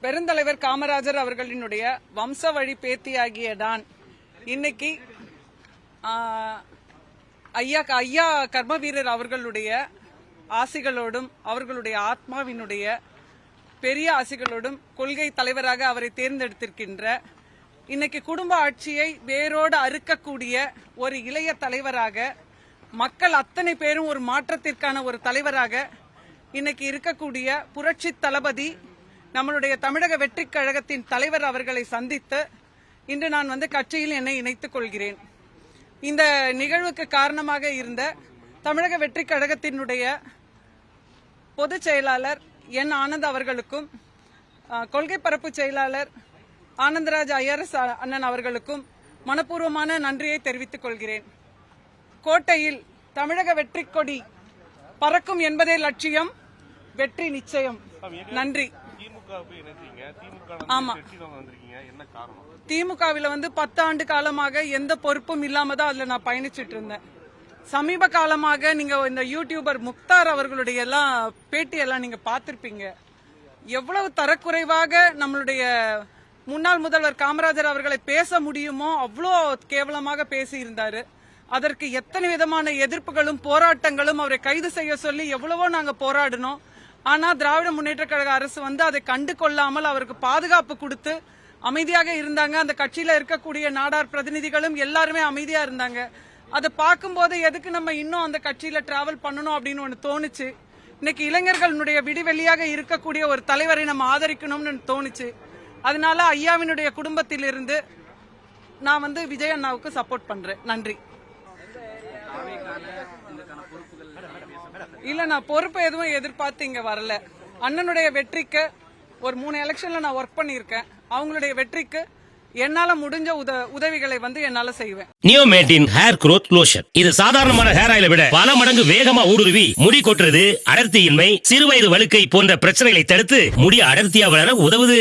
பெருந்தலைவர் காமராஜர் அவர்களினுடைய வம்ச வழி பேத்தியாகிய நான் இன்னைக்கு ஐயா கர்ம வீரர் அவர்களுடைய ஆசிகளோடும் அவர்களுடைய ஆத்மாவினுடைய பெரிய ஆசிகளோடும் கொள்கை தலைவராக அவரை தேர்ந்தெடுத்திருக்கின்ற இன்னைக்கு குடும்ப ஆட்சியை வேரோடு அறுக்கக்கூடிய ஒரு இளைய தலைவராக, மக்கள் அத்தனை பேரும் ஒரு மாற்றத்திற்கான ஒரு தலைவராக இன்னைக்கு இருக்கக்கூடிய புரட்சி தளபதி நம்மளுடைய தமிழக வெற்றி கழகத்தின் தலைவர் அவர்களை சந்தித்து இன்று நான் கட்சியில் என்னை இணைத்துக் கொள்கிறேன். இந்த நிகழ்வுக்கு காரணமாக இருந்த தமிழக வெற்றி கழகத்தினுடைய பொதுச் செயலாளர் என் ஆனந்த் அவர்களுக்கும், கொள்கை பரப்பு செயலாளர் ஆனந்தராஜ் ஐஆர்எஸ் அண்ணன் அவர்களுக்கும் மனப்பூர்வமான நன்றியை தெரிவித்துக் கொள்கிறேன். கோட்டையில் தமிழக வெற்றி கொடி பறக்கும் என்பதே லட்சியம், வெற்றி நிச்சயம். நன்றி. ஆமா, திமுகவில் 10 ஆண்டு காலமாக எந்த பொறுப்பும் இல்லாம தான் அதுல நான் பயணிச்சிட்டு இருந்தேன். சமீப காலமாக நீங்க இந்த யூடியூபர் முக்தார் அவர்களுடைய எல்லாம் பேட்டி எல்லாம் நீங்க பார்த்திருப்பீங்க. எவ்வளவு தரக்குறைவாக நம்மளுடைய முன்னாள் முதல்வர் காமராஜர் அவர்களை பேச முடியுமோ அவ்வளோ கேவலமாக பேசி இருந்தாரு. அதற்கு எத்தனை விதமான எதிர்ப்புகளும் போராட்டங்களும், அவரை கைது செய்ய சொல்லி எவ்வளவோ நாங்க போராடினோம். ஆனா திராவிட முன்னேற்ற கழக அரசு அதை கண்டு கொள்ளாமல் அவருக்கு பாதுகாப்பு கொடுத்து அமைதியாக இருந்தாங்க. அந்த கட்சியில இருக்கக்கூடிய நாடார் பிரதிநிதிகளும் எல்லாருமே அமைதியா இருந்தாங்க. அதை பார்க்கும்போது எதுக்கு நம்ம இன்னும் அந்த கட்சியில டிராவல் பண்ணணும் அப்படின்னு ஒன்று தோணுச்சு. இன்னைக்கு இளைஞர்களுடைய விடிவெளியாக இருக்கக்கூடிய ஒரு தலைவரை நம்ம ஆதரிக்கணும்னு தோணுச்சு. அதனால ஐயாவினுடைய குடும்பத்திலிருந்து நான் விஜய் அண்ணாவுக்கு சப்போர்ட் பண்றேன். நன்றி. இல்ல, நான் பொறுப்பு எதுவும் எதிர்பார்த்து இங்க வரல. அண்ணனுடைய வெற்றிக்கு ஒரு 3 எலெக்ஷன்ல நான் ஒர்க் பண்ணிருக்கேன். அவங்களுடைய வெற்றிக்கு என்னால முடிஞ்ச உதவிகளை என்னால செய்வேன். நியோமேட்டின் ஹேர் குரோத் லோஷன். இது சாதாரணமான ஹேர் ஆயிலை விட பல மடங்கு வேகமா ஊடுருவி முடி கொட்டுறது, அடர்த்தியின்மை, சிறுவயது வழுக்கை போன்ற பிரச்சனைகளை தடுத்து முடி அடர்த்தியா வளர உதவுது.